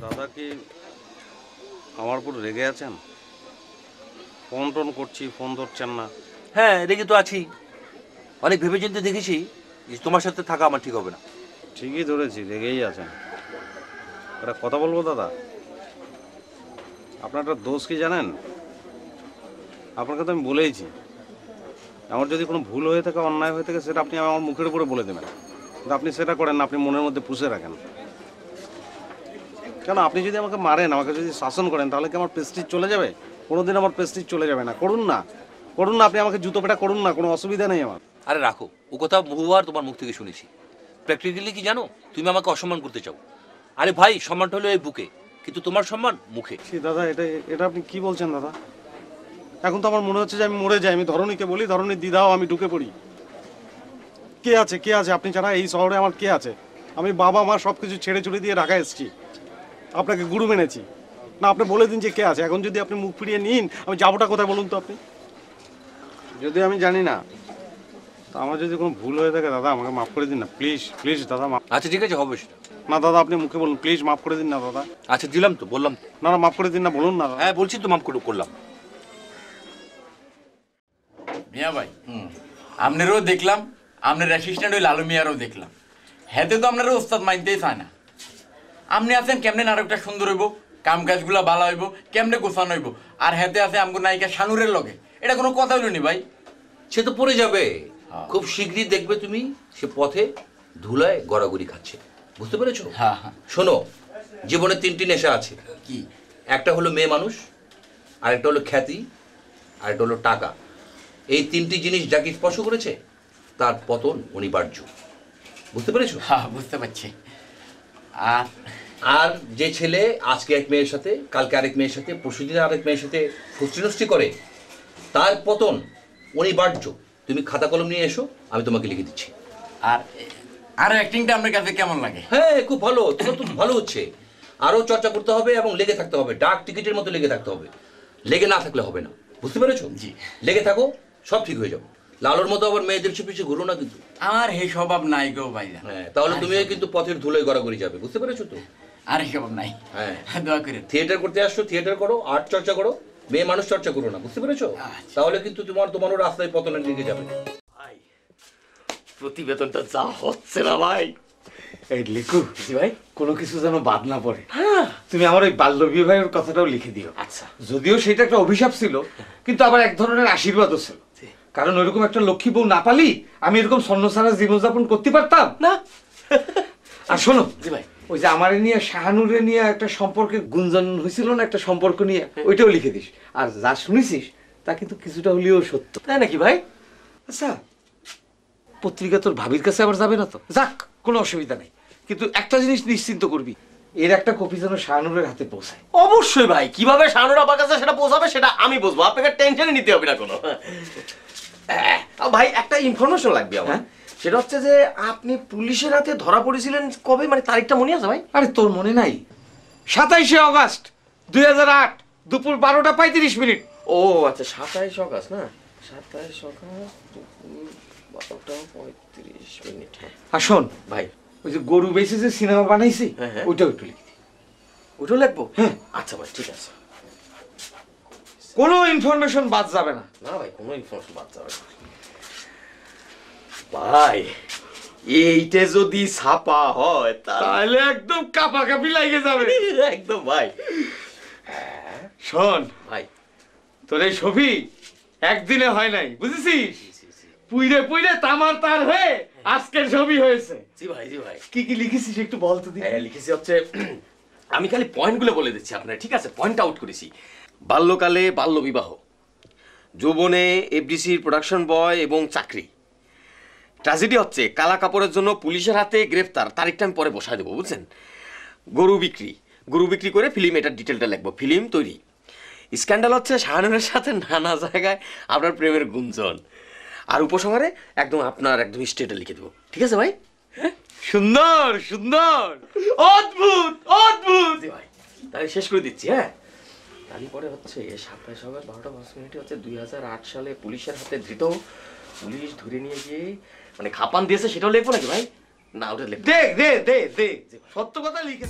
দাদা কি আমার উপর রেগে আছেন? ফোন টোন করছি, ফোন ধরছেন না। হ্যাঁ, রেগে তো আছি। অনেক ভেবেচিন্তে দেখেছি যে তোমার সাথে থাকা আমার ঠিক হবে না। ঠিকই ধরেছি, রেগেই আছেন। একটা কথা বলবো দাদা, আপনার একটা দোষ কি জানেন? আপনাকে তো আমি বলেইছি, আমার যদি কোনো ভুল হয়ে থাকে, অন্যায় হয়ে থাকে, সেটা আপনি আমার মুখের উপরে বলে দেবেন। কিন্তু আপনি সেটা করেন না, আপনি মনের মধ্যে পুষে রাখেন। কেন, আপনি যদি আমাকে মারেন, আমাকে যদি শাসন করেন, তাহলে কি আমার প্রেস্টিজ চলে যাবে? কোনোদিন আমার প্রেস্টিজ চলে যাবে না। করুন না, করুন না, আপনি আমাকে জুতো পেটা করুন না, কোনো অসুবিধা নেই আমার। আরে রাখো, ও কথা বহুবার তোমার মুখ থেকে শুনেছি। প্র্যাকটিক্যালি কি জানো, তুমি আমাকে অসম্মান করতে চাও। আরে ভাই, সম্মানটা হলো এই বুকে, কিন্তু তোমার সম্মান মুখে। দাদা, এটা এটা আপনি কি বলছেন দাদা? এখন তো আমার মনে হচ্ছে যে আমি মরে যাই। আমি ধরণীকে বলি, ধরণী দিদাও আমি ঢুকে পড়ি। কে আছে, কে আছে আপনি ছাড়া এই শহরে? আমার কে আছে? আমি বাবা মা সব কিছু ছেড়ে ছুড়ে দিয়ে ঢাকা এসেছি, আপনাকে গুরু মেনেছি। না, আপনি বলে দিন যে কে আছে। এখন যদি আপনি মুখ ফিরিয়ে নিন, আমি যাবোটা কোথায় বলুন তো আপনি? যদি আমি জানি না, তা আমার যদি কোনো ভুল হয়ে থাকে দাদা, আমাকে মাফ করে দিন না, প্লিজ প্লিজ দাদা। আচ্ছা ঠিক আছে, হবে সেটা। না দাদা, আপনি মুখে বলুন, প্লিজ মাফ করে দিন না দাদা। আচ্ছা দিলাম তো, বললাম তো। না না, মাফ করে দিন না, বলুন না। হ্যাঁ বলছি তো, মাফ করলাম। মিয়া ভাই, আপনারও দেখলাম, আপনার অ্যাসিস্ট্যান্ট ওই লালু মিয়ারও দেখলাম। হেতে তো আপনারও ওস্তাদ মানতেই চায় না। আপনি আছেন কেমনে নাটকটা সুন্দর হইব, কাম কাজগুলা ভালো হইব, কেমনে গোছানো হইব, আর হেতে আছে আমগো নায়িকা শানুরের লগে। এটা কোনো কথা হইল নি ভাই? সে তো পড়ে যাবে, খুব শীঘ্রই দেখবে তুমি সে পথে ধুলায় গড়াগড়ি খাচ্ছে। বুঝতে পেরেছো? হ্যাঁ হ্যাঁ। শোনো, জীবনে তিনটি নেশা আছে। কি? একটা হলো মেয়ে মানুষ, আরেকটা হলো খ্যাতি, আরেকটা হলো টাকা। এই তিনটি জিনিস যাকে স্পর্শ করেছে তার পতন অনিবার্য। বুঝতে পেরেছো? হ্যাঁ বুঝতে পারছি। আর আর যে ছেলে আজকে এক মেয়ের সাথে, কালকে আরেক মেয়ের সাথে, পরশুদিন আরেক মেয়ের সাথে ফুষ্টি করে, তার পতন অনিবার্য। তুমি খাতা কলম নিয়ে এসো, আমি তোমাকে লিখে দিচ্ছি। আর আর অ্যাক্টিংটা আপনার কাছে কেমন লাগে? হ্যাঁ খুব ভালো, তোমার তো ভালো হচ্ছে। আরো চর্চা করতে হবে এবং লেগে থাকতে হবে, ডাক টিকিটের মতো লেগে থাকতে হবে। লেগে না থাকলে হবে না, বুঝতে পেরেছো? জি। লেগে থাকো, সব ঠিক হয়ে যাবে। লালোর মতো আবার মেয়েদের পিছিয়ে ঘুরো না কিন্তু। আমার এই স্বভাব নাই গো ভাইজান। হ্যাঁ, তাহলে তুমিও কিন্তু পথের ধুলোয় গড়াগড়ি যাবে, বুঝতে পেরেছো তো? আর এই স্বভাব নাই। হ্যাঁ, দোয়া করেন। থিয়েটার করতে আসছো, থিয়েটার করো, আর্ট চর্চা করো, মেয়ে মানুষ চর্চা করো না, বুঝতে পেরেছো? আচ্ছা। তাহলে কিন্তু তোমারও রাস্তায় পতনের দিকে যাবে। ভাই, প্রতিবেদনটা যা হচ্ছে না ভাই। এই লিখু, জি ভাই। কোনো কিছু যেন বাদ না পড়ে। তুমি আমার ওই বাল্য বিবাহের কথাটাও লিখে দিও। আচ্ছা। যদিও সেটা একটা অভিশাপ ছিল, কিন্তু আবার এক ধরনের আশীর্বাদও ছিল। কারণ ওইরকম একটা লক্ষ্মী বউ না পালি আমি এরকম ছন্নছাড়া জীবনযাপন করতে পারতাম না। আর শোনো, জি ভাই। ওই যে আমারে নিয়ে শাহানুরে নিয়ে একটা সম্পর্কের গুঞ্জন হয়েছিল না, একটা সম্পর্ক নিয়ে, ওইটাও লিখে দিস। আর যা শুনেছিস তা কিন্তু কিছুটা হলেও সত্য। তাই নাকি ভাই? আচ্ছা, পত্রিকা তোর ভাবির কাছে আবার যাবে না তো? যাক, কোনো অসুবিধা নেই, কিন্তু একটা জিনিস নিশ্চিন্ত করবি, এর একটা কপি যেন শাহানুরের হাতে পৌঁছায়। অবশ্যই ভাই, কিভাবে শাহানুর আপার কাছে সেটা পৌঁছাবে সেটা আমি বুঝবো, আপনাকে টেনশনই নিতে হবে না কোনো। ভাই একটা ইনফরমেশন লাগবে আমার। হ্যাঁ? সেটা হচ্ছে যে আপনি পুলিশের হাতে ধরা পড়েছিলেন কবে, মানে তারিখটা মনে আছে ভাই? আরে তোর মনে নাই? 27শে অগাস্ট 2008 দুপুর 12:35। ও আচ্ছা, 27 আগস্ট না? 27 আগস্ট দুপুর 12:35। হ্যাঁ আর শোন ভাই, ওই যে গরু বেঁচে যে সিনেমা বানাইছি, হ্যাঁ, হ্যাঁ। ওইটাও একটু লিখি। ওটাও লিখবো? হ্যাঁ। আচ্ছা ভাই, ঠিক আছে। কোনো ইনফরমেশন বাদ যাবে না। না ভাই, কোনো ইনফরমেশন বাদ যাবে না ভাই। এইটা যদি ছাপা হয় তাহলে একদম কাপাকাপি লাগে যাবে। একদম ভাই। শোন ভাই তোর এই ছবি একদিনে হয় নাই, বুঝেছিস? পুইরে পুইরে তামার তার হয়ে আজকের ছবি হয়েছে। জি ভাই, জি ভাই। কি কি লিখেছিস একটু বল তো দেখি। লিখেছি হচ্ছে, আমি খালি পয়েন্টগুলো বলে দিচ্ছি আপনার, ঠিক আছে? পয়েন্ট আউট করেছি। বাল্যকালে বাল্যবিবাহ, যৌবনে এফডিসির প্রোডাকশন বয় এবং চাকরি। ট্র্যাজেডি হচ্ছে কালা কাপড়ের জন্য পুলিশের হাতে গ্রেফতার, তারিখটা আমি পরে বসায় দেবো, বুঝছেন? গরু বিক্রি, গরু বিক্রি করে ফিল্ম, এটার ডিটেলটা লিখবো, ফিল্ম তৈরি। স্ক্যান্ডাল হচ্ছে শাহানুরের সাথে নানা জায়গায় আপনার প্রেমের গুঞ্জন। আর উপসংহারে একদম আপনার একদম স্টেটে লিখে দেবো, ঠিক আছে ভাই? সুন্দর সুন্দর, অদ্ভুত অদ্ভুত। জি ভাই, তাহলে শেষ করে দিচ্ছি। হ্যাঁ, তারপরে হচ্ছে 27 আগস্ট 12:05 হচ্ছে 2008 সালে পুলিশের হাতে ধৃত, পুলিশ ধরে নিয়ে গিয়ে মানে খাপান দিয়েছে, সেটাও লিখবো নাকি ভাই? না, ওটা লিখবো। দে দে দে দে, সত্য কথা লিখে।